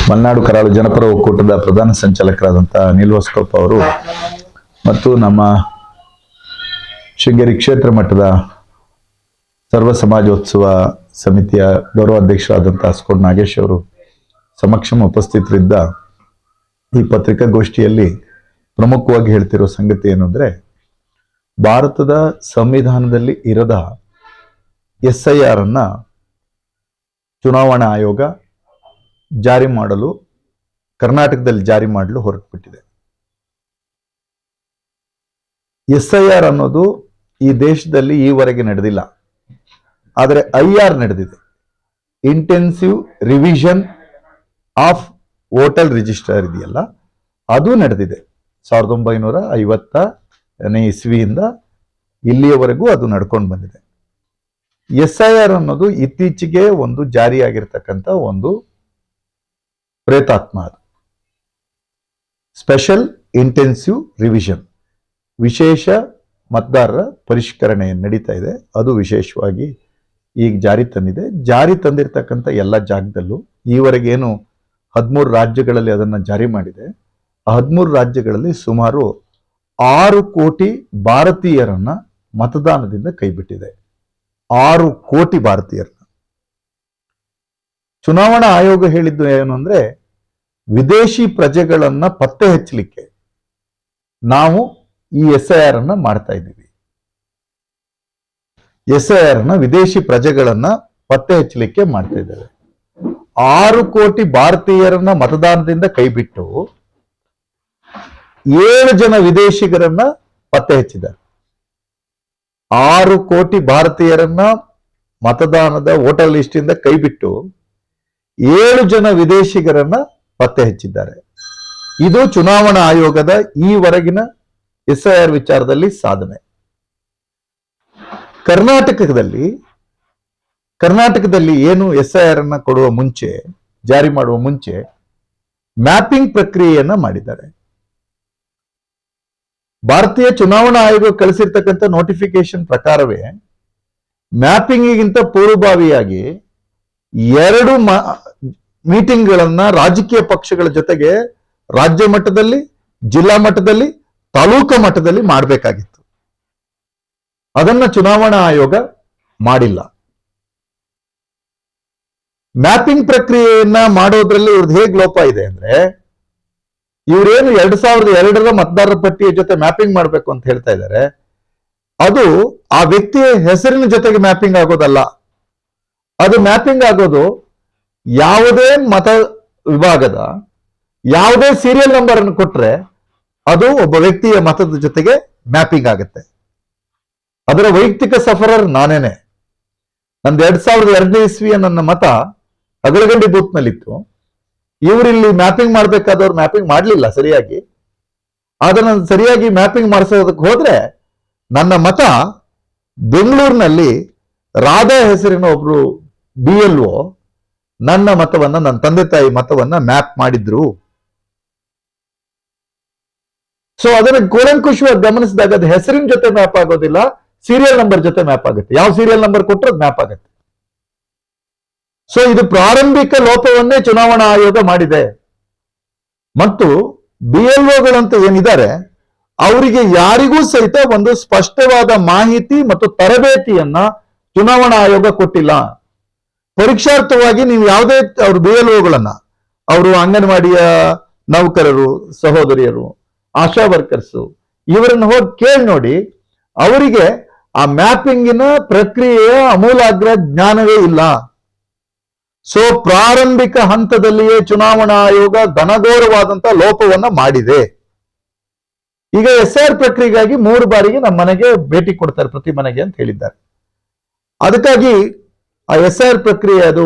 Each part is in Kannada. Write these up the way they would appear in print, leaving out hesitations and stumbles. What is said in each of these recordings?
ಮಲೆನಾಡು ಕರಾವಳಿ ಜನಪರ ಒಕ್ಕೂಟದ ಪ್ರಧಾನ ಸಂಚಾಲಕರಾದಂತಹ ಅನಿಲ್ ಹೊಸಕೊಪ್ಪ ಅವರು ಮತ್ತು ನಮ್ಮ ಶೃಂಗೇರಿ ಕ್ಷೇತ್ರ ಮಟ್ಟದ ಸರ್ವ ಸಮಾಜೋತ್ಸವ ಸಮಿತಿಯ ಗೌರವಾಧ್ಯಕ್ಷರಾದಂತಹ ಸ್ಕೋಡ್ ನಾಗೇಶ್ ಅವರು ಸಮಕ್ಷಮ ಉಪಸ್ಥಿತರಿದ್ದ ಈ ಪತ್ರಿಕಾಗೋಷ್ಠಿಯಲ್ಲಿ ಪ್ರಮುಖವಾಗಿ ಹೇಳ್ತಿರೋ ಸಂಗತಿ ಏನು ಅಂದ್ರೆ, ಭಾರತದ ಸಂವಿಧಾನದಲ್ಲಿ ಇರದ SIR ಅನ್ನ ಚುನಾವಣಾ ಆಯೋಗ ಜಾರಿ ಮಾಡಲು ಕರ್ನಾಟಕದಲ್ಲಿ ಜಾರಿ ಮಾಡಲು ಹೊರಟುಬಿಟ್ಟಿದೆ. SIR ಅನ್ನೋದು ಈ ದೇಶದಲ್ಲಿ ಈವರೆಗೆ ನಡೆದಿಲ್ಲ, ಆದರೆ IR ನಡೆದಿದೆ. Intensive revision of voter register ಇದೆಯಲ್ಲ, ಅದು ನಡೆದಿದೆ. 1950ನೇ ಇಸ್ವಿಯಿಂದ ಇಲ್ಲಿಯವರೆಗೂ ಅದು ನಡ್ಕೊಂಡು ಬಂದಿದೆ. SIR ಅನ್ನೋದು ಇತ್ತೀಚೆಗೆ ಒಂದು ಜಾರಿಯಾಗಿರ್ತಕ್ಕಂಥ ಒಂದು ಪ್ರೇತಾತ್ಮ. ಅದು ಸ್ಪೆಷಲ್ ಇಂಟೆನ್ಸಿವ್ ರಿವಿಷನ್, ವಿಶೇಷ ಮತದಾರರ ಪರಿಷ್ಕರಣೆ ನಡೀತಾ ಇದೆ. ಅದು ವಿಶೇಷವಾಗಿ ಈಗ ಜಾರಿ ತಂದಿದೆ. ಜಾರಿ ತಂದಿರತಕ್ಕಂಥ ಎಲ್ಲ ಜಾಗದಲ್ಲೂ ಈವರೆಗೆ ಏನು 13 ರಾಜ್ಯಗಳಲ್ಲಿ ಅದನ್ನು ಜಾರಿ ಮಾಡಿದೆ. ಆ 13 ರಾಜ್ಯಗಳಲ್ಲಿ ಸುಮಾರು 6 ಕೋಟಿ ಭಾರತೀಯರನ್ನ ಮತದಾನದಿಂದ ಕೈಬಿಟ್ಟಿದೆ. 6 ಕೋಟಿ ಭಾರತೀಯರನ್ನ. ಚುನಾವಣಾ ಆಯೋಗ ಹೇಳಿದ್ದು ಏನು ಅಂದ್ರೆ, ವಿದೇಶಿ ಪ್ರಜೆಗಳನ್ನ ಪತ್ತೆ ಹಚ್ಚಲಿಕ್ಕೆ ನಾವು ಈ SIR ಅನ್ನ ಮಾಡ್ತಾ ಇದ್ದೀವಿ. SIR ಅನ್ನ ವಿದೇಶಿ ಪ್ರಜೆಗಳನ್ನ ಪತ್ತೆ ಹಚ್ಚಲಿಕ್ಕೆ ಮಾಡ್ತಾ ಇದ್ದೇವೆ. 6 ಕೋಟಿ ಭಾರತೀಯರನ್ನ ಮತದಾನದಿಂದ ಕೈಬಿಟ್ಟು 7 ಜನ ವಿದೇಶಿಗರನ್ನ ಪತ್ತೆ ಹಚ್ಚಿದ್ದಾರೆ. 6 ಕೋಟಿ ಭಾರತೀಯರನ್ನ ಮತದಾನದ ವೋಟರ್ ಲಿಸ್ಟ್ ಇಂದ ಕೈಬಿಟ್ಟು 7 ಜನ ವಿದೇಶಿಗರನ್ನ ಪತ್ತೆ ಹಚ್ಚಿದ್ದಾರೆ. ಇದು ಚುನಾವಣಾ ಆಯೋಗದ ಈವರೆಗಿನ SIR ವಿಚಾರದಲ್ಲಿ ಸಾಧನೆ. ಕರ್ನಾಟಕದಲ್ಲಿ ಏನು SIR ಅನ್ನ ಕೊಡುವ ಮುಂಚೆ, ಜಾರಿ ಮಾಡುವ ಮುಂಚೆ ಮ್ಯಾಪಿಂಗ್ ಪ್ರಕ್ರಿಯೆಯನ್ನ ಮಾಡಿದ್ದಾರೆ. ಭಾರತೀಯ ಚುನಾವಣಾ ಆಯೋಗ ಕಳಿಸಿರ್ತಕ್ಕಂಥ ನೋಟಿಫಿಕೇಶನ್ ಪ್ರಕಾರವೇ ಮ್ಯಾಪಿಂಗಿಗಿಂತ ಪೂರ್ವಭಾವಿಯಾಗಿ 2 ಮೀಟಿಂಗ್ಗಳನ್ನ ರಾಜಕೀಯ ಪಕ್ಷಗಳ ಜೊತೆಗೆ ರಾಜ್ಯ ಮಟ್ಟದಲ್ಲಿ, ಜಿಲ್ಲಾ ಮಟ್ಟದಲ್ಲಿ, ತಾಲೂಕು ಮಟ್ಟದಲ್ಲಿ ಮಾಡಬೇಕಾಗಿತ್ತು. ಅದನ್ನ ಚುನಾವಣಾ ಆಯೋಗ ಮಾಡಿಲ್ಲ. ಮ್ಯಾಪಿಂಗ್ ಪ್ರಕ್ರಿಯೆಯನ್ನ ಮಾಡೋದ್ರಲ್ಲಿ ಇವ್ರದ್ದು ಹೇಗೆ ಲೋಪ ಇದೆ ಅಂದ್ರೆ, ಇವರೇನು 2002ರ ಮತದಾರರ ಪಟ್ಟಿಯ ಜೊತೆ ಮ್ಯಾಪಿಂಗ್ ಮಾಡಬೇಕು ಅಂತ ಹೇಳ್ತಾ ಇದ್ದಾರೆ. ಅದು ಆ ವ್ಯಕ್ತಿಯ ಹೆಸರಿನ ಜೊತೆಗೆ ಮ್ಯಾಪಿಂಗ್ ಆಗೋದಲ್ಲ. ಅದು ಮ್ಯಾಪಿಂಗ್ ಆಗೋದು ಯಾವುದೇ ಮತ ವಿಭಾಗದ ಯಾವುದೇ ಸೀರಿಯಲ್ ನಂಬರ್ ಅನ್ನು ಕೊಟ್ರೆ ಅದು ಒಬ್ಬ ವ್ಯಕ್ತಿಯ ಮತದ ಜೊತೆಗೆ ಮ್ಯಾಪಿಂಗ್ ಆಗುತ್ತೆ. ಅದರ ವೈಯಕ್ತಿಕ ಸಫರರ್ ನಾನೇನೆ. ನಂದು 2002ನೇ ಇಸ್ವಿಯ ನನ್ನ ಮತ ಅಗಳಗಂಡಿ ಬೂತ್ ನಲ್ಲಿತ್ತು. ಇವರಿಲ್ಲಿ ಮ್ಯಾಪಿಂಗ್ ಮಾಡ್ಬೇಕಾದವ್ರು ಮ್ಯಾಪಿಂಗ್ ಮಾಡ್ಲಿಲ್ಲ ಸರಿಯಾಗಿ. ಅದನ್ನ ಸರಿಯಾಗಿ ಮ್ಯಾಪಿಂಗ್ ಮಾಡಿಸೋದಕ್ಕೆ ಹೋದ್ರೆ ನನ್ನ ಮತ ಬೆಂಗಳೂರಿನಲ್ಲಿ ರಾಧಾ ಹೆಸರಿನ ಒಬ್ರು BLO ನನ್ನ ಮತವನ್ನ, ನನ್ನ ತಂದೆ ತಾಯಿ ಮತವನ್ನ ಮ್ಯಾಪ್ ಮಾಡಿದ್ರು. ಸೊ ಅದನ್ನ ಕೂಲಂಕುಷವಾಗಿ ಗಮನಿಸಿದಾಗ ಅದು ಹೆಸರಿನ ಜೊತೆ ಮ್ಯಾಪ್ ಆಗೋದಿಲ್ಲ, ಸೀರಿಯಲ್ ನಂಬರ್ ಜೊತೆ ಮ್ಯಾಪ್ ಆಗುತ್ತೆ. ಯಾವ ಸೀರಿಯಲ್ ನಂಬರ್ ಕೊಟ್ಟರೆ ಅದು ಮ್ಯಾಪ್ ಆಗುತ್ತೆ. ಸೊ ಇದು ಪ್ರಾರಂಭಿಕ ಲೋಪವನ್ನೇ ಚುನಾವಣಾ ಆಯೋಗ ಮಾಡಿದೆ. ಮತ್ತು BLOಗಳಂತ ಏನಿದ್ದಾರೆ ಅವರಿಗೆ ಯಾರಿಗೂ ಸಹಿತ ಒಂದು ಸ್ಪಷ್ಟವಾದ ಮಾಹಿತಿ ಮತ್ತು ತರಬೇತಿಯನ್ನ ಚುನಾವಣಾ ಆಯೋಗ ಕೊಟ್ಟಿಲ್ಲ. ಪರೀಕ್ಷಾರ್ಥವಾಗಿ ನೀವು ಯಾವುದೇ ಅವ್ರ BLOಗಳನ್ನ, ಅವರು ಅಂಗನವಾಡಿಯ ನೌಕರರು, ಸಹೋದರಿಯರು, ಆಶಾ ವರ್ಕರ್ಸು, ಇವರನ್ನು ಹೋಗಿ ಕೇಳಿ ನೋಡಿ. ಅವರಿಗೆ ಆ ಮ್ಯಾಪಿಂಗಿನ ಪ್ರಕ್ರಿಯೆಯ ಅಮೂಲಾಗ್ರ ಜ್ಞಾನವೇ ಇಲ್ಲ. ಸೊ ಪ್ರಾರಂಭಿಕ ಹಂತದಲ್ಲಿಯೇ ಚುನಾವಣಾ ಆಯೋಗ ಘನಘೋರವಾದಂತಹ ಲೋಪವನ್ನ ಮಾಡಿದೆ. ಈಗ SIR ಪ್ರಕ್ರಿಯೆಗಾಗಿ 3 ಬಾರಿಗೆ ನಮ್ಮ ಮನೆಗೆ ಭೇಟಿ ಕೊಡ್ತಾರೆ, ಪ್ರತಿ ಮನೆಗೆ ಅಂತ ಹೇಳಿದ್ದಾರೆ. ಅದಕ್ಕಾಗಿ ಆ SIR ಪ್ರಕ್ರಿಯೆ ಅದು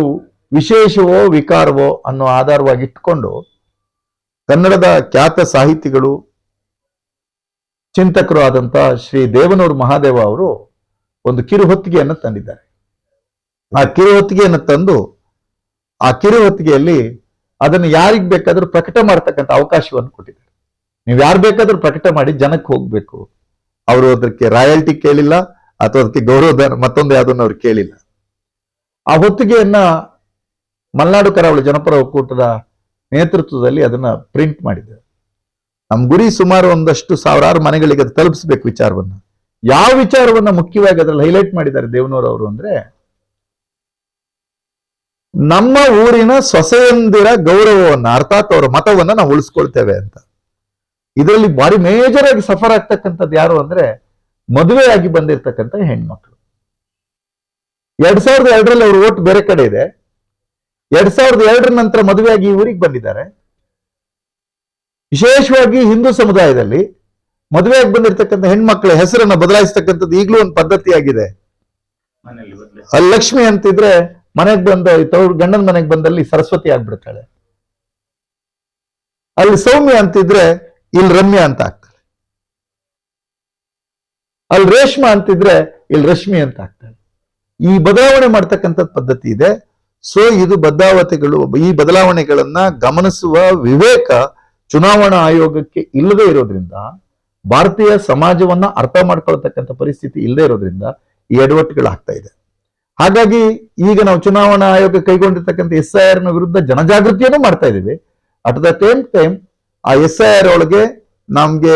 ವಿಶೇಷವೋ ವಿಕಾರವೋ ಅನ್ನೋ ಆಧಾರವಾಗಿ ಇಟ್ಕೊಂಡು ಕನ್ನಡದ ಖ್ಯಾತ ಸಾಹಿತಿಗಳು, ಚಿಂತಕರು ಆದಂತ ಶ್ರೀ ದೇವನೂರು ಮಹಾದೇವ ಅವರು ಒಂದು ಕಿರುಹೊತ್ತಿಗೆಯನ್ನು ತಂದಿದ್ದಾರೆ. ಆ ಕಿರುಹೊತ್ತಿಗೆಯನ್ನು ತಂದು ಆ ಕಿರುಹೊತ್ತಿಗೆಯಲ್ಲಿ ಅದನ್ನು ಯಾರಿಗ್ ಬೇಕಾದ್ರೂ ಪ್ರಕಟ ಮಾಡತಕ್ಕಂಥ ಅವಕಾಶವನ್ನು ಕೊಟ್ಟಿದ್ದಾರೆ. ನೀವು ಯಾರು ಬೇಕಾದ್ರೂ ಪ್ರಕಟ ಮಾಡಿ ಜನಕ್ಕೆ ಹೋಗ್ಬೇಕು. ಅವರು ಅದಕ್ಕೆ ರಾಯಲ್ಟಿ ಕೇಳಿಲ್ಲ ಅಥವಾ ಅದಕ್ಕೆ ಗೌರವಧನ ಮತ್ತೊಂದು ಯಾವುದನ್ನು ಅವ್ರು ಕೇಳಿಲ್ಲ. ಆ ಹೊತ್ತಿಗೆಯನ್ನ ಮಲೆನಾಡು ಕರಾವಳಿ ಜನಪರ ಒಕ್ಕೂಟದ ನೇತೃತ್ವದಲ್ಲಿ ಅದನ್ನ ಪ್ರಿಂಟ್ ಮಾಡಿದ್ದೇವೆ. ನಮ್ ಗುರಿ ಸುಮಾರು ಒಂದಷ್ಟು ಸಾವಿರಾರು ಮನೆಗಳಿಗೆ ಅದು ತಲುಪಿಸ್ಬೇಕು ವಿಚಾರವನ್ನ. ಯಾವ ವಿಚಾರವನ್ನ ಮುಖ್ಯವಾಗಿ ಅದ್ರಲ್ಲಿ ಹೈಲೈಟ್ ಮಾಡಿದ್ದಾರೆ ದೇವನೂರವರು ಅಂದ್ರೆ, ನಮ್ಮ ಊರಿನ ಸೊಸೆಯಂದಿರ ಗೌರವವನ್ನ ಅರ್ಥಾತ್ ಅವರ ಮತವನ್ನ ನಾವು ಉಳಿಸ್ಕೊಳ್ತೇವೆ ಅಂತ. ಇದರಲ್ಲಿ ಬಾರಿ ಮೇಜರ್ ಆಗಿ ಸಫರ್ ಆಗ್ತಕ್ಕಂಥದ್ದು ಯಾರು ಅಂದ್ರೆ ಮದುವೆಯಾಗಿ ಬಂದಿರತಕ್ಕಂಥ ಹೆಣ್ಮಕ್ಳು. 2002ರಲ್ಲಿ ಅವ್ರ ಓಟ್ ಬೇರೆ ಕಡೆ ಇದೆ. 2002 ನಂತರ ಮದುವೆಯಾಗಿ ಈ ಊರಿಗೆ ಬಂದಿದ್ದಾರೆ. ವಿಶೇಷವಾಗಿ ಹಿಂದೂ ಸಮುದಾಯದಲ್ಲಿ ಮದುವೆಯಾಗಿ ಬಂದಿರತಕ್ಕಂಥ ಹೆಣ್ಮಕ್ಳ ಹೆಸರನ್ನ ಬದಲಾಯಿಸ್ತಕ್ಕಂಥದ್ದು ಈಗಲೂ ಒಂದು ಪದ್ಧತಿಯಾಗಿದೆ. ಅಲ್ಲಿ ಲಕ್ಷ್ಮಿ ಅಂತಿದ್ರೆ ಮನೆಗೆ ಬಂದ ಗಂಡನ ಮನೆಗೆ ಬಂದಲ್ಲಿ ಸರಸ್ವತಿ ಆಗ್ಬಿಡ್ತಾಳೆ. ಅಲ್ಲಿ ಸೌಮ್ಯ ಅಂತಿದ್ರೆ ಇಲ್ಲಿ ರಮ್ಯಾ ಅಂತ ಆಗ್ತಾಳೆ. ಅಲ್ಲಿ ರೇಷ್ಮಾ ಅಂತಿದ್ರೆ ಇಲ್ಲಿ ರಶ್ಮಿ ಅಂತ ಆಗ್ತಾಳೆ. ಈ ಬದಲಾವಣೆ ಮಾಡ್ತಕ್ಕಂಥ ಪದ್ಧತಿ ಇದೆ. ಸೊ ಇದು ಈ ಬದಲಾವಣೆಗಳನ್ನ ಗಮನಿಸುವ ವಿವೇಕ ಚುನಾವಣಾ ಆಯೋಗಕ್ಕೆ ಇಲ್ಲದೆ ಇರೋದ್ರಿಂದ, ಭಾರತೀಯ ಸಮಾಜವನ್ನ ಅರ್ಥ ಮಾಡ್ಕೊಳ್ತಕ್ಕಂಥ ಪರಿಸ್ಥಿತಿ ಇಲ್ಲದೆ ಇರೋದ್ರಿಂದ ಈ ಎಡವಟ್ಟುಗಳಾಗ್ತಾ ಇದೆ. ಹಾಗಾಗಿ ಈಗ ನಾವು ಚುನಾವಣಾ ಆಯೋಗ ಕೈಗೊಂಡಿರ್ತಕ್ಕಂಥ SIR ನ ವಿರುದ್ಧ ಜನಜಾಗೃತಿಯನ್ನು ಮಾಡ್ತಾ ಇದ್ದೀವಿ. ಅಟ್ ದ ಸೇಮ್ ಟೈಮ್ ಆ SIR ಒಳಗೆ ನಮ್ಗೆ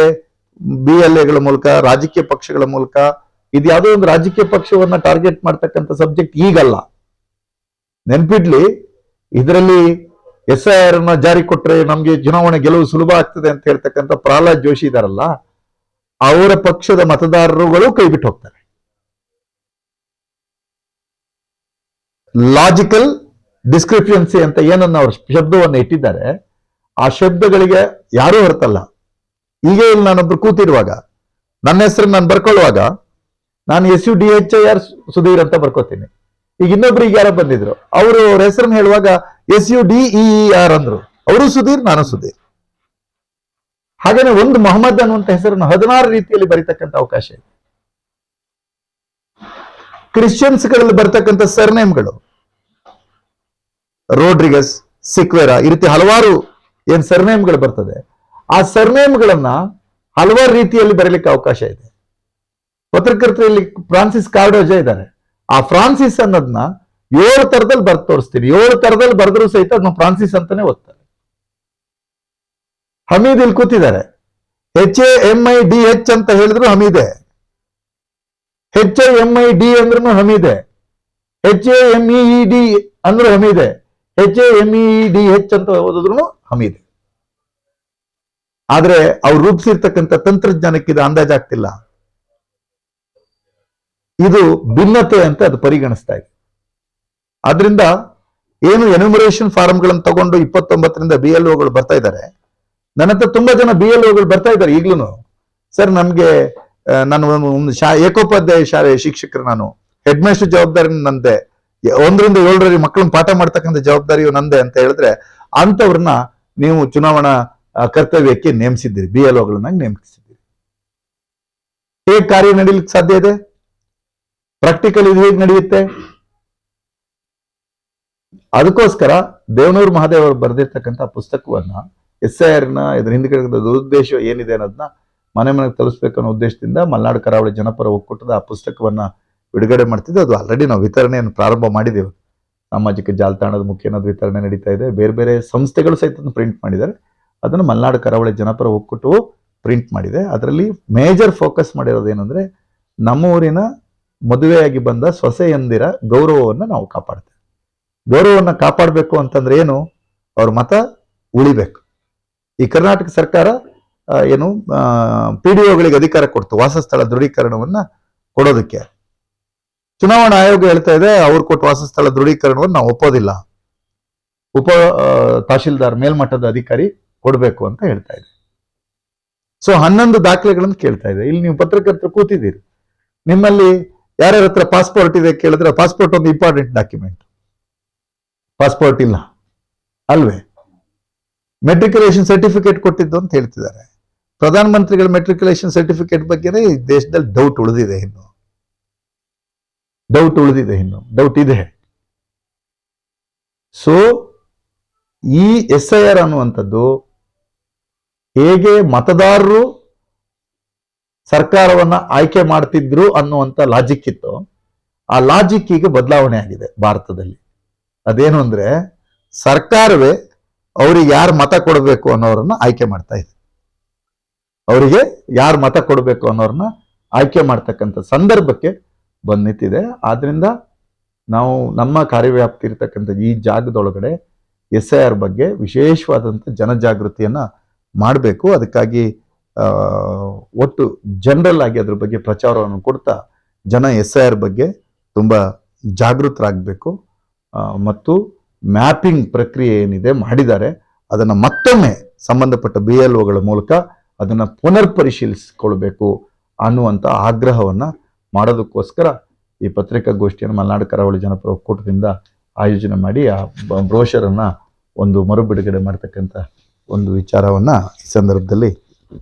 BLAಗಳ ಮೂಲಕ, ರಾಜಕೀಯ ಪಕ್ಷಗಳ ಮೂಲಕ, ಇದು ಯಾವುದೋ ಒಂದು ರಾಜಕೀಯ ಪಕ್ಷವನ್ನ ಟಾರ್ಗೆಟ್ ಮಾಡ್ತಕ್ಕಂಥ ಸಬ್ಜೆಕ್ಟ್ ಈಗಲ್ಲ. ನೆನ್ಪಿಡ್ಲಿ, ಇದರಲ್ಲಿ SIR ನ ಜಾರಿ ಕೊಟ್ರೆ ನಮ್ಗೆ ಚುನಾವಣೆ ಗೆಲುವು ಸುಲಭ ಆಗ್ತದೆ ಅಂತ ಹೇಳ್ತಕ್ಕಂಥ ಪ್ರಹ್ಲಾದ್ ಜೋಶಿ ಇದಾರಲ್ಲ, ಅವರ ಪಕ್ಷದ ಮತದಾರರುಗಳು ಕೈ ಬಿಟ್ಟು ಹೋಗ್ತಾರೆ. ಲಾಜಿಕಲ್ ಡಿಸ್ಕ್ರಿಪ್ಷನ್ಸಿ ಅಂತ ಏನನ್ನ ಅವ್ರ ಶಬ್ದವನ್ನು ಇಟ್ಟಿದ್ದಾರೆ, ಆ ಶಬ್ದಗಳಿಗೆ ಯಾರೂ ಹೊರತಲ್ಲ. ಈಗ ಇಲ್ಲಿ ನಾನೊಬ್ರು ಕೂತಿರುವಾಗ ನನ್ನ ಹೆಸರು ನಾನು ಬರ್ಕೊಳ್ಳುವಾಗ ನಾನು SUDHIR ಸುಧೀರ್ ಅಂತ ಬರ್ಕೋತೀನಿ. ಈಗ ಇನ್ನೊಬ್ರಿಗೆ ಯಾರೋ ಬಂದಿದ್ರು, ಅವರು ಅವ್ರ ಹೆಸರನ್ನ ಹೇಳುವಾಗ SUDEER ಅಂದ್ರು. ಅವರು ಸುಧೀರ್, ನಾನು ಸುಧೀರ್. ಹಾಗೇನೆ ಒಂದು ಮೊಹಮ್ಮದ್ ಅನ್ನುವಂತ ಹೆಸರನ್ನು 16 ರೀತಿಯಲ್ಲಿ ಬರೀತಕ್ಕಂಥ ಅವಕಾಶ ಇದೆ. ಕ್ರಿಶ್ಚಿಯನ್ಸ್ ಗಳಲ್ಲಿ ಬರ್ತಕ್ಕಂಥ ಸರ್ನೇಮ್ಗಳು ರೋಡ್ರಿಗಸ್, ಸಿಕ್ವೆರಾ, ಈ ರೀತಿ ಹಲವಾರು ಏನ್ ಸರ್ನೇಮ್ಗಳು ಬರ್ತದೆ, ಆ ಸರ್ನೇಮ್ಗಳನ್ನ ಹಲವಾರು ರೀತಿಯಲ್ಲಿ ಬರೀಲಿಕ್ಕೆ ಅವಕಾಶ ಇದೆ. ಪತ್ರಕರ್ತರಲ್ಲಿ ಫ್ರಾನ್ಸಿಸ್ ಕಾರ್ಡೋಜ ಇದ್ದಾರೆ. ಆ ಫ್ರಾನ್ಸಿಸ್ ಅನ್ನೋದನ್ನ 7 ತರದಲ್ಲಿ ಬರ್ದು ತೋರಿಸ್ತೀನಿ. 7 ತರದಲ್ಲಿ ಬರೆದ್ರು ಸಹಿತ ಅದನ್ನ ಫ್ರಾನ್ಸಿಸ್ ಅಂತಾನೆ ಓದ್ತಾರೆ. ಹಮೀದ್ ಇಲ್ಲಿ ಕೂತಿದ್ದಾರೆ. HAMIDH ಅಂತ ಹೇಳಿದ್ರು ಹಮೀದೆ, HIMID ಅಂದ್ರೂ ಹಮೀದೆ, HAMEED ಅಂದ್ರೂ ಹಮೀದೆ, HAMEDH ಅಂತ ಓದಿದ್ರು ಹಮೀದೆ. ಆದ್ರೆ ಅವ್ರು ರೂಪಿಸಿರ್ತಕ್ಕಂಥ ತಂತ್ರಜ್ಞಾನಕ್ಕೆ ಇದು ಅಂದಾಜಾಗ್ತಿಲ್ಲ. ಇದು ಭಿನ್ನತೆ ಅಂತ ಅದು ಪರಿಗಣಿಸ್ತಾ ಇದೆ. ಆದ್ರಿಂದ ಏನು ಎನ್ಯುಮರೇಷನ್ ಫಾರ್ಮ್ಗಳನ್ನು ತಗೊಂಡು 29ರಿಂದ BLOಗಳು ಬರ್ತಾ ಇದ್ದಾರೆ. ನನ್ನ ಹತ್ರ ತುಂಬಾ ಜನ BLOಗಳು ಬರ್ತಾ ಇದ್ದಾರೆ ಈಗ್ಲೂ. ಸರ್ ನಮ್ಗೆ ನಾನು ಒಂದು ಏಕೋಪಾಧ್ಯಾಯ ಶಾಲೆ ಶಿಕ್ಷಕರು, ನಾನು ಹೆಡ್ ಮಾಸ್ಟರ್ ಜವಾಬ್ದಾರಿ ನಂದೆ, 1ರಿಂದ 7ರವರೆಗೆ ಮಕ್ಕಳನ್ನ ಪಾಠ ಮಾಡ್ತಕ್ಕಂಥ ಜವಾಬ್ದಾರಿಯು ನಂದೆ ಅಂತ ಹೇಳಿದ್ರೆ, ಅಂತವ್ರನ್ನ ನೀವು ಚುನಾವಣಾ ಕರ್ತವ್ಯಕ್ಕೆ ನೇಮಿಸಿದ್ದೀರಿ, BLOಗಳನ್ನ ನೇಮಿಸಿದ್ದೀರಿ. ಹೇಗೆ ಕಾರ್ಯ ನಡೀಲಿಕ್ಕೆ ಸಾಧ್ಯ ಇದೆ? ಪ್ರಾಕ್ಟಿಕಲ್ ಇದು ಹೇಗೆ ನಡೆಯುತ್ತೆ? ಅದಕ್ಕೋಸ್ಕರ ದೇವನೂರು ಮಹಾದೇವ್ ಅವರು ಬರೆದಿರ್ತಕ್ಕಂಥ ಪುಸ್ತಕವನ್ನ SIR ನ ಇದ್ರ ಹಿಂದೆ ಉದ್ದೇಶ ಏನಿದೆ ಅನ್ನೋದನ್ನ ಮನೆಗೆ ತಲುಪಿಸ್ಬೇಕು ಅನ್ನೋ ಉದ್ದೇಶದಿಂದ ಮಲೆನಾಡು ಕರಾವಳಿ ಜನಪರ ಒಕ್ಕೂಟದ ಆ ಪುಸ್ತಕವನ್ನ ಬಿಡುಗಡೆ ಮಾಡ್ತಿದ್ದೆ. ಅದು ಆಲ್ರೆಡಿ ನಾವು ವಿತರಣೆಯನ್ನು ಪ್ರಾರಂಭ ಮಾಡಿದ್ದೇವೆ. ಸಾಮಾಜಿಕ ಜಾಲತಾಣದ ಮುಖೇನ ವಿತರಣೆ ನಡೀತಾ ಇದೆ. ಬೇರೆ ಬೇರೆ ಸಂಸ್ಥೆಗಳು ಸಹಿತ ಪ್ರಿಂಟ್ ಮಾಡಿದ್ದಾರೆ. ಅದನ್ನು ಮಲೆನಾಡು ಕರಾವಳಿ ಜನಪರ ಒಕ್ಕೂಟವು ಪ್ರಿಂಟ್ ಮಾಡಿದೆ. ಅದರಲ್ಲಿ ಮೇಜರ್ ಫೋಕಸ್ ಮಾಡಿರೋದು ಏನಂದ್ರೆ, ನಮ್ಮ ಊರಿನ ಮದುವೆಯಾಗಿ ಬಂದ ಸೊಸೆಯಂದಿರ ಗೌರವವನ್ನು ನಾವು ಕಾಪಾಡ್ತೇವೆ. ಗೌರವವನ್ನು ಕಾಪಾಡಬೇಕು ಅಂತಂದ್ರೆ ಏನು? ಅವ್ರ ಮತ ಉಳಿಬೇಕು. ಈ ಕರ್ನಾಟಕ ಸರ್ಕಾರ ಏನು PDOಗಳಿಗೆ ಅಧಿಕಾರ ಕೊಡ್ತು ವಾಸಸ್ಥಳ ದೃಢೀಕರಣವನ್ನ ಕೊಡೋದಕ್ಕೆ. ಚುನಾವಣಾ ಆಯೋಗ ಹೇಳ್ತಾ ಇದೆ ಅವ್ರು ಕೊಟ್ಟು ವಾಸಸ್ಥಳ ದೃಢೀಕರಣವನ್ನು ನಾವು ಒಪ್ಪೋದಿಲ್ಲ, ತಹಶೀಲ್ದಾರ್ ಮೇಲ್ಮಟ್ಟದ ಅಧಿಕಾರಿ ಕೊಡಬೇಕು ಅಂತ ಹೇಳ್ತಾ ಇದೆ. ಸೊ 11 ದಾಖಲೆಗಳನ್ನು ಕೇಳ್ತಾ ಇದೆ. ಇಲ್ಲಿ ನೀವು ಪತ್ರಕರ್ತರು ಕೂತಿದ್ದೀರಿ, ನಿಮ್ಮಲ್ಲಿ ಯಾರ್ಯಾರ ಹತ್ರ ಪಾಸ್ಪೋರ್ಟ್ ಇದೆ ಕೇಳಿದ್ರೆ, ಪಾಸ್ಪೋರ್ಟ್ ಒಂದು ಇಂಪಾರ್ಟೆಂಟ್ ಡಾಕ್ಯುಮೆಂಟ್. ಪಾಸ್ಪೋರ್ಟ್ ಇಲ್ಲ ಅಲ್ವೇ? ಮೆಟ್ರಿಕ್ಯುಲೇಷನ್ ಸರ್ಟಿಫಿಕೇಟ್ ಕೊಟ್ಟಿದ್ದು ಅಂತ ಹೇಳ್ತಿದ್ದಾರೆ. ಪ್ರಧಾನ ಮಂತ್ರಿಗಳ ಮೆಟ್ರಿಕ್ಯುಲೇಷನ್ ಸರ್ಟಿಫಿಕೇಟ್ ಬಗ್ಗೆನೇ ಈ ದೇಶದಲ್ಲಿ ಡೌಟ್ ಉಳಿದಿದೆ. ಡೌಟ್ ಇದೆ. ಸೊ ಈ SIR ಅನ್ನುವಂಥದ್ದು ಹೇಗೆ ಮತದಾರರು ಸರ್ಕಾರವನ್ನ ಆಯ್ಕೆ ಮಾಡ್ತಿದ್ರು ಅನ್ನುವಂಥ ಲಾಜಿಕ್ ಇತ್ತು, ಆ ಲಾಜಿಕ್ ಈಗ ಬದಲಾವಣೆ ಆಗಿದೆ ಭಾರತದಲ್ಲಿ. ಅದೇನು ಅಂದ್ರೆ, ಸರ್ಕಾರವೇ ಅವರಿಗೆ ಯಾರು ಮತ ಕೊಡಬೇಕು ಅನ್ನೋರನ್ನ ಆಯ್ಕೆ ಮಾಡ್ತಾ ಇದೆ. ಅವರಿಗೆ ಯಾರು ಮತ ಕೊಡಬೇಕು ಅನ್ನೋರನ್ನ ಆಯ್ಕೆ ಮಾಡ್ತಕ್ಕಂಥ ಸಂದರ್ಭಕ್ಕೆ ಬಂದ್ ನಿಂತಿದೆ. ಆದ್ರಿಂದ ನಾವು ನಮ್ಮ ಕಾರ್ಯವ್ಯಾಪ್ತಿ ಇರತಕ್ಕಂಥ ಈ ಜಾಗದೊಳಗಡೆ SIR ಬಗ್ಗೆ ವಿಶೇಷವಾದಂಥ ಜನಜಾಗೃತಿಯನ್ನ ಮಾಡಬೇಕು. ಅದಕ್ಕಾಗಿ ಒಟ್ಟು ಜನರಲ್ ಆಗಿ ಅದ್ರ ಬಗ್ಗೆ ಪ್ರಚಾರವನ್ನು ಕೊಡ್ತಾ ಜನ SIR ಬಗ್ಗೆ ತುಂಬಾ ಜಾಗೃತರಾಗಬೇಕು. ಮತ್ತು ಮ್ಯಾಪಿಂಗ್ ಪ್ರಕ್ರಿಯೆ ಏನಿದೆ ಮಾಡಿದ್ದಾರೆ ಅದನ್ನ ಮತ್ತೊಮ್ಮೆ ಸಂಬಂಧಪಟ್ಟ BLOಗಳ ಮೂಲಕ ಅದನ್ನ ಪುನರ್ ಪರಿಶೀಲಿಸಿಕೊಳ್ಬೇಕು ಅನ್ನುವಂಥ ಆಗ್ರಹವನ್ನ ಮಾಡೋದಕ್ಕೋಸ್ಕರ ಈ ಪತ್ರಿಕಾಗೋಷ್ಠಿಯನ್ನು ಮಲೆನಾಡು ಕರಾವಳಿ ಜನಪರ ಒಕ್ಕೂಟದಿಂದ ಆಯೋಜನೆ ಮಾಡಿ ಆ ಬ್ರೋಷರ್ ಅನ್ನ ಒಂದು ಮರು ಬಿಡುಗಡೆ ಮಾಡ್ತಕ್ಕಂಥ ಒಂದು ವಿಚಾರವನ್ನ ಈ ಸಂದರ್ಭದಲ್ಲಿ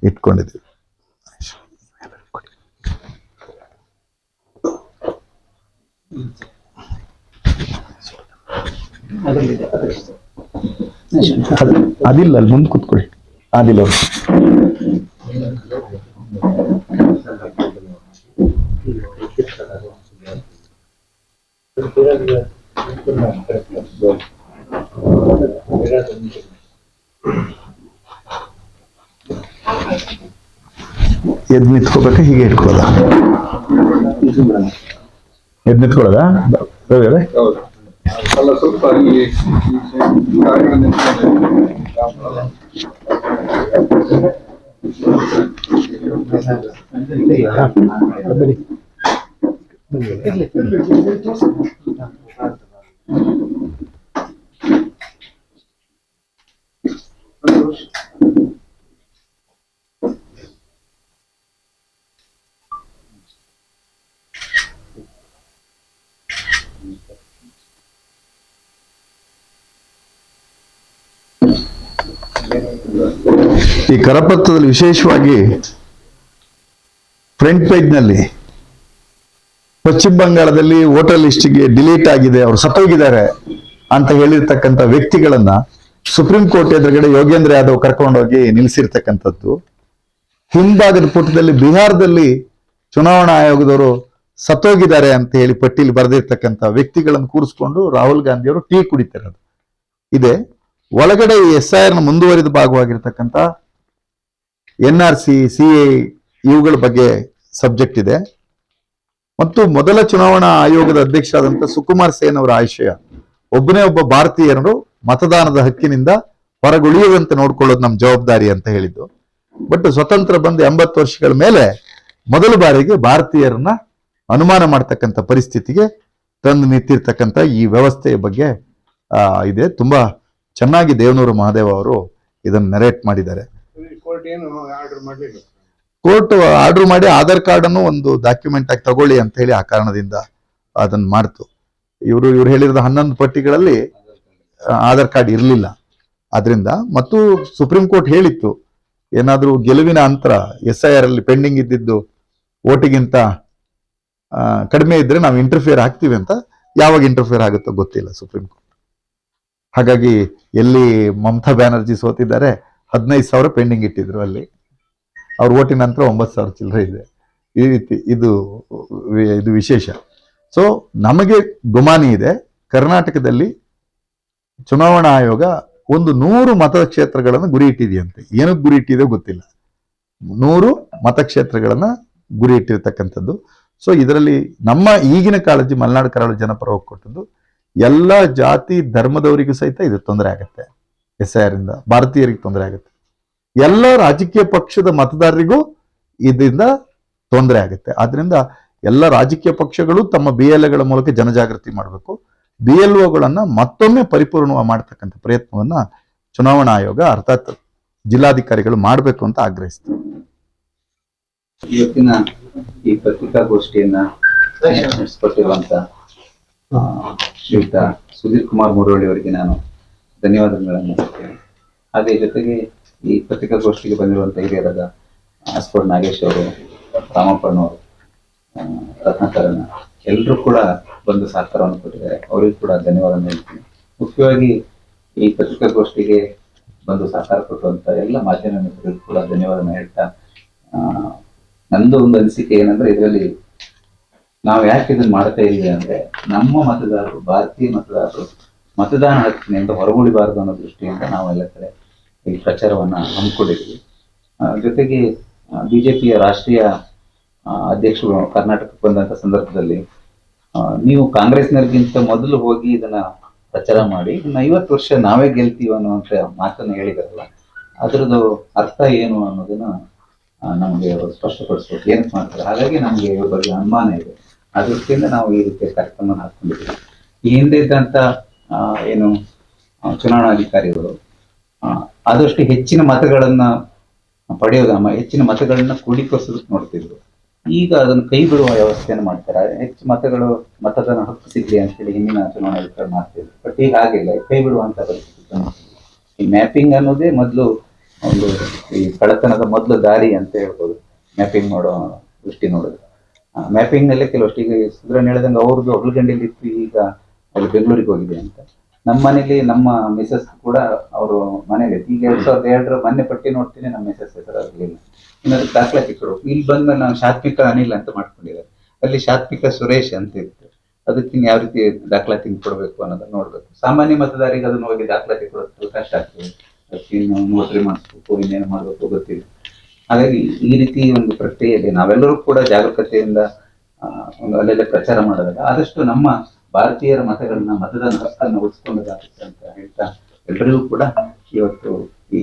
ಇಟ್ಕೊಂಡಿದ್ದೀವಿ. ಅದಿಲ್ಲ, ಅಲ್ಲಿ ಮುಂದೆ ಕೂತ್ಕೊಳ್ಳಿ. ಅದಿಲ್ಲ ಎದ್ ನಿಂತ್ಕೋಬೇಕ, ಹೀಗೆ ಇಟ್ಕೊಳ್ಳೋದ? ಎದ್ ನಿಂತ್ಕೊಳ್ಳೋದ? ಅಲ್ಲ, ಸ್ವಲ್ಪ ಈ ಕರಪತ್ರದಲ್ಲಿ ವಿಶೇಷವಾಗಿ ಫ್ರಂಟ್ ಪೇಜ್ ನಲ್ಲಿ ಪಶ್ಚಿಮ ಬಂಗಾಳದಲ್ಲಿ ವೋಟರ್ ಲಿಸ್ಟ್ಗೆ ಡಿಲೀಟ್ ಆಗಿದೆ, ಅವರು ಸತ್ತೋಗಿದ್ದಾರೆ ಅಂತ ಹೇಳಿರ್ತಕ್ಕಂಥ ವ್ಯಕ್ತಿಗಳನ್ನ ಸುಪ್ರೀಂ ಕೋರ್ಟ್ ಎದುರುಗಡೆ ಯೋಗೇಂದ್ರ ಯಾದವ್ ಕರ್ಕೊಂಡೋಗಿ ನಿಲ್ಲಿಸಿರ್ತಕ್ಕಂಥದ್ದು. ಹಿಂಭಾಗದ ಪುಟದಲ್ಲಿ ಬಿಹಾರದಲ್ಲಿ ಚುನಾವಣಾ ಆಯೋಗದವರು ಸತ್ತೋಗಿದ್ದಾರೆ ಅಂತ ಹೇಳಿ ಪಟ್ಟಿಲಿ ಬರೆದಿರ್ತಕ್ಕಂಥ ವ್ಯಕ್ತಿಗಳನ್ನು ಕೂರಿಸ್ಕೊಂಡು ರಾಹುಲ್ ಗಾಂಧಿ ಅವರು ಟೀ ಕುಡಿತಿರೋದು ಇದೆ. ಒಳಗಡೆ ಈ SIR ನ ಮುಂದುವರಿದ ಭಾಗವಾಗಿರ್ತಕ್ಕಂಥ NRC, CA ಇವುಗಳ ಬಗ್ಗೆ ಸಬ್ಜೆಕ್ಟ್ ಇದೆ. ಮತ್ತು ಮೊದಲ ಚುನಾವಣಾ ಆಯೋಗದ ಅಧ್ಯಕ್ಷರಾದಂಥ ಸುಕುಮಾರ್ ಸೇನ್ ಅವರ ಆಶಯ ಒಬ್ಬನೇ ಒಬ್ಬ ಭಾರತೀಯರು ಮತದಾನದ ಹಕ್ಕಿನಿಂದ ಹೊರಗುಳಿಯುವಂತೆ ನೋಡ್ಕೊಳ್ಳೋದು ನಮ್ಮ ಜವಾಬ್ದಾರಿ ಅಂತ ಹೇಳಿದ್ದು. ಬಟ್ ಸ್ವತಂತ್ರ ಬಂದು 80 ವರ್ಷಗಳ ಮೇಲೆ ಮೊದಲ ಬಾರಿಗೆ ಭಾರತೀಯರನ್ನ ಅನುಮಾನ ಮಾಡ್ತಕ್ಕಂಥ ಪರಿಸ್ಥಿತಿಗೆ ತಂದು ನಿಂತಿರ್ತಕ್ಕಂಥ ಈ ವ್ಯವಸ್ಥೆಯ ಬಗ್ಗೆ ಇದೆ. ತುಂಬಾ ಚೆನ್ನಾಗಿ ದೇವನೂರು ಮಹಾದೇವ ಅವರು ಇದನ್ನು ನರೇಟ್ ಮಾಡಿದ್ದಾರೆ. ಕೋರ್ಟ್ ಆರ್ಡರ್ ಮಾಡಿ ಆಧಾರ್ ಕಾರ್ಡ್ ಅನ್ನು ಒಂದು ಡಾಕ್ಯುಮೆಂಟ್ ಆಗಿ ತಗೊಳ್ಳಿ ಅಂತ ಹೇಳಿ ಆ ಕಾರಣದಿಂದ ಅದನ್ನ ಮಾಡ್ತು. ಇವರು ಹೇಳಿರೋದು 11 ಪಟ್ಟಿಗಳಲ್ಲಿ ಆಧಾರ್ ಕಾರ್ಡ್ ಇರಲಿಲ್ಲ. ಆದ್ರಿಂದ ಮತ್ತು ಸುಪ್ರೀಂ ಕೋರ್ಟ್ ಹೇಳಿತ್ತು, ಏನಾದ್ರೂ ಗೆಲುವಿನ ಅಂತರ SIR ಅಲ್ಲಿ ಪೆಂಡಿಂಗ್ ಇದ್ದಿದ್ದು ಓಟಿಗಿಂತ ಕಡಿಮೆ ಇದ್ರೆ ನಾವು ಇಂಟರ್ಫಿಯರ್ ಆಗ್ತೀವಿ ಅಂತ. ಯಾವಾಗ ಇಂಟರ್ಫಿಯರ್ ಆಗುತ್ತೋ ಗೊತ್ತಿಲ್ಲ ಸುಪ್ರೀಂ ಕೋರ್ಟ್. ಹಾಗಾಗಿ ಎಲ್ಲಿ ಮಮತಾ ಬ್ಯಾನರ್ಜಿ ಸೋತಿದ್ದಾರೆ 15,000 ಪೆಂಡಿಂಗ್ ಇಟ್ಟಿದ್ರು, ಅಲ್ಲಿ ಅವ್ರ ಓಟಿನ ನಂತರ 9,000 ಚಿಲ್ಲರೆ ಇದೆ. ಈ ರೀತಿ ಇದು ವಿಶೇಷ. ಸೊ ನಮಗೆ ಗುಮಾನಿ ಇದೆ, ಕರ್ನಾಟಕದಲ್ಲಿ ಚುನಾವಣಾ ಆಯೋಗ ಒಂದು 100 ಮತಕ್ಷೇತ್ರಗಳನ್ನು ಗುರಿ ಇಟ್ಟಿದೆಯಂತೆ. ಏನಕ್ಕೆ ಗುರಿ ಇಟ್ಟಿದೆ ಗೊತ್ತಿಲ್ಲ. 100 ಮತಕ್ಷೇತ್ರಗಳನ್ನ ಗುರಿ ಇಟ್ಟಿರ್ತಕ್ಕಂಥದ್ದು. ಸೊ ಇದರಲ್ಲಿ ನಮ್ಮ ಈಗಿನ ಕಾಳಜಿ ಮಲೆನಾಡು ಕರಾವಳಿ ಜನಪರ ಒಕ್ಕೂಟದ್ದು ಎಲ್ಲ ಜಾತಿ ಧರ್ಮದವರಿಗೂ ಸಹಿತ ಇದು ತೊಂದರೆ ಆಗುತ್ತೆ. SIR ಇಂದ ಭಾರತೀಯರಿಗೆ ತೊಂದರೆ ಆಗುತ್ತೆ. ಎಲ್ಲ ರಾಜಕೀಯ ಪಕ್ಷದ ಮತದಾರರಿಗೂ ಇದರಿಂದ ತೊಂದರೆ ಆಗುತ್ತೆ. ಆದ್ರಿಂದ ಎಲ್ಲ ರಾಜಕೀಯ ಪಕ್ಷಗಳು ತಮ್ಮ BLOಗಳ ಮೂಲಕ ಜನಜಾಗೃತಿ ಮಾಡಬೇಕು. BLOಗಳನ್ನ ಮತ್ತೊಮ್ಮೆ ಪರಿಪೂರ್ಣ ಮಾಡ್ತಕ್ಕಂಥ ಪ್ರಯತ್ನವನ್ನ ಚುನಾವಣಾ ಆಯೋಗ ಅರ್ಥಾತ್ ಜಿಲ್ಲಾಧಿಕಾರಿಗಳು ಮಾಡಬೇಕು ಅಂತ ಆಗ್ರಹಿಸ್ತಾರೆ. ಇವತ್ತಿನ ಈ ಪತ್ರಿಕಾಗೋಷ್ಠಿಯನ್ನ ನಡೆಸಿಕೊಟ್ಟಿರುವಂತ ಶ್ರೀಯುತ ಸುಧೀರ್ ಕುಮಾರ್ ಮುರಳಿ ಅವರಿಗೆ ನಾನು ಧನ್ಯವಾದಗಳನ್ನು ಹೇಳ್ತೇನೆ. ಹಾಗೆ ಜೊತೆಗೆ ಈ ಪತ್ರಿಕಾಗೋಷ್ಠಿಗೆ ಬಂದಿರುವಂತಹ ಹಿರಿಯರಾದ ಆಸ್ಪೋರ್ಟ್ ನಾಗೇಶ್ ಅವರು, ರಾಮಪ್ಪನವರು, ರತ್ನಾಕರಣ ಎಲ್ಲರೂ ಕೂಡ ಬಂದು ಸಹಕಾರವನ್ನು ಕೊಟ್ಟಿದ್ದಾರೆ. ಅವರಿಗೂ ಕೂಡ ಧನ್ಯವಾದ ಹೇಳ್ತೀನಿ. ಮುಖ್ಯವಾಗಿ ಈ ಪತ್ರಿಕಾಗೋಷ್ಠಿಗೆ ಬಂದು ಸಹಕಾರ ಕೊಟ್ಟುವಂತ ಎಲ್ಲ ಮಾಧ್ಯಮ ಮಿತ್ರರಿಗೂ ಕೂಡ ಧನ್ಯವಾದ ಹೇಳ್ತಾ, ನಂದು ಒಂದು ಅನಿಸಿಕೆ ಏನಂದ್ರೆ, ಇದರಲ್ಲಿ ನಾವು ಯಾಕೆ ಇದನ್ನ ಮಾಡ್ತಾ ಇದ್ದೀವಿ ಅಂದ್ರೆ, ನಮ್ಮ ಮತದಾರರು, ಭಾರತೀಯ ಮತದಾರರು ಮತದಾನ ಹಕ್ಕಿನಿಂದ ಹೊರಗುಳಿಬಾರದು ಅನ್ನೋ ದೃಷ್ಟಿಯಿಂದ ನಾವೆಲ್ಲ ಕಡೆ ಈ ಪ್ರಚಾರವನ್ನ ಹಮ್ಮಿಕೊಂಡಿದ್ವಿ. ಜೊತೆಗೆ ಬಿಜೆಪಿಯ ರಾಷ್ಟ್ರೀಯ ಅಧ್ಯಕ್ಷರು ಕರ್ನಾಟಕಕ್ಕೆ ಬಂದಂತ ಸಂದರ್ಭದಲ್ಲಿ ನೀವು ಕಾಂಗ್ರೆಸ್ನವ್ರಿಗಿಂತ ಮೊದಲು ಹೋಗಿ ಇದನ್ನ ಪ್ರಚಾರ ಮಾಡಿ ಇದನ್ನ 50 ವರ್ಷ ನಾವೇ ಗೆಲ್ತೀವಿ ಅನ್ನುವಂತ ಮಾತನ್ನ ಹೇಳಿದಾರಲ್ಲ, ಅದ್ರದ್ದು ಅರ್ಥ ಏನು ಅನ್ನೋದನ್ನ ನಮ್ಗೆ ಅವರು ಸ್ಪಷ್ಟಪಡಿಸ್ಬೇಕು, ಏನಕ್ಕೆ ಮಾಡ್ತಾರೆ. ಹಾಗಾಗಿ ನಮ್ಗೆ ಇವ್ರ ಬಗ್ಗೆ ಅನುಮಾನ ಇದೆ. ಆ ದೃಷ್ಟಿಯಿಂದ ನಾವು ಈ ರೀತಿಯ ಕಾರ್ಯಕ್ರಮ ಹಾಕೊಂಡಿದ್ದೀವಿ. ಈ ಹಿಂದೆ ಇದ್ದಂತ ಏನು ಚುನಾವಣಾಧಿಕಾರಿಗಳು ಆದಷ್ಟು ಹೆಚ್ಚಿನ ಮತಗಳನ್ನ ಪಡೆಯೋದು, ಹೆಚ್ಚಿನ ಮತಗಳನ್ನ ಕೂಡಿಕೊಸೋದಕ್ಕೆ ನೋಡ್ತಿದ್ರು. ಈಗ ಅದನ್ನು ಕೈ ಬಿಡುವ ವ್ಯವಸ್ಥೆಯನ್ನು ಮಾಡ್ತಾರೆ. ಹೆಚ್ಚು ಮತದಾನ ಹಕ್ಕು ಸಿಗ್ಲಿ ಅಂತೇಳಿ ಹಿಂದಿನ ಚುನಾವಣಾಧಿಕಾರಿ ಮಾಡ್ತಿದ್ರು. ಬಟ್ ಈಗ ಹಾಗಿಲ್ಲ, ಕೈ ಬಿಡುವಂತ ಪರಿಸ್ಥಿತಿ. ಈ ಮ್ಯಾಪಿಂಗ್ ಅನ್ನೋದೇ ಮೊದಲು ಒಂದು ಈ ಕಳ್ಳತನದ ಮೊದಲು ದಾರಿ ಅಂತ ಹೇಳ್ಬೋದು, ಮ್ಯಾಪಿಂಗ್ ಮಾಡೋ ದೃಷ್ಟಿ ನೋಡೋದು. ಮ್ಯಾಪಿಂಗ್ ನಲ್ಲೇ ಕೆಲವಷ್ಟು ಈಗ ಸುಧಾರಣೆ ಹೇಳಿದಂಗೆ ಅವ್ರದ್ದು ಒಳಗಂಡಿಲಿ ಇತ್ತು, ಈಗ ಅಲ್ಲಿ ಬೆಂಗಳೂರಿಗೆ ಹೋಗಿದೆ ಅಂತ. ನಮ್ಮ ಮನೇಲಿ ನಮ್ಮ ಮಿಸಸ್ ಕೂಡ ಅವರು ಮನೇಲಿ ಈಗ 2002 ಮೊನ್ನೆ ಪಟ್ಟಿ ನೋಡ್ತೀನಿ, ನಮ್ಮ ಮಿಸಸ್ ಹೆಸರಾಗಲಿಲ್ಲ. ಇನ್ನಾದ್ರು ದಾಖಲಾತಿ ಕೊಡಬೇಕು. ಇಲ್ಲಿ ಬಂದ ನಾವು ಶಾತ್ವಿಕ ಅನಿಲ್ ಅಂತ ಮಾಡ್ಕೊಂಡಿದ್ದಾರೆ, ಅಲ್ಲಿ ಶಾತ್ವಿಕ ಸುರೇಶ್ ಅಂತ ಇತ್ತು. ಅದಕ್ಕೆ ಯಾವ ರೀತಿ ದಾಖಲಾತಿ ಕೊಡಬೇಕು ಅನ್ನೋದನ್ನ ನೋಡ್ಬೇಕು. ಸಾಮಾನ್ಯ ಮತದಾರಿಗೆ ಅದನ್ನ ಹೋಗಿ ದಾಖಲಾತಿ ಕೊಡೋದು ಕಷ್ಟ ಆಗ್ತದೆ. ಅದಕ್ಕೆ ನೋಟ್ರಿ ಮಾಡಿಸ್ಬೇಕು, ಇನ್ನೇನು ಮಾಡ್ಬೇಕು ಗೊತ್ತಿಲ್ಲ. ಹಾಗಾಗಿ ಈ ರೀತಿ ಒಂದು ಪ್ರಕ್ರಿಯೆಯಲ್ಲಿ ನಾವೆಲ್ಲರೂ ಕೂಡ ಜಾಗರೂಕತೆಯಿಂದ ಒಂದು ಅಲ್ಲೆಲ್ಲ ಪ್ರಚಾರ ಮಾಡೋದಲ್ಲ, ಆದಷ್ಟು ನಮ್ಮ ಭಾರತೀಯರ ಮತದಾನ ಹಕ್ಕನ್ನು ಉಳಿಸ್ಕೊಳ್ಳೋದಾಗುತ್ತೆ ಅಂತ ಹೇಳ್ತಾ ಎಲ್ಲರಿಗೂ ಕೂಡ ಇವತ್ತು ಈ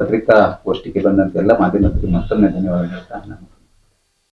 ಪತ್ರಿಕಾಗೋಷ್ಠಿಗೆ ಬಂದಂತ ಎಲ್ಲ ಮಾಧ್ಯಮಕ್ಕೆ ಮತ್ತೊಮ್ಮೆ ಧನ್ಯವಾದ ಹೇಳ್ತಾ ನಾನು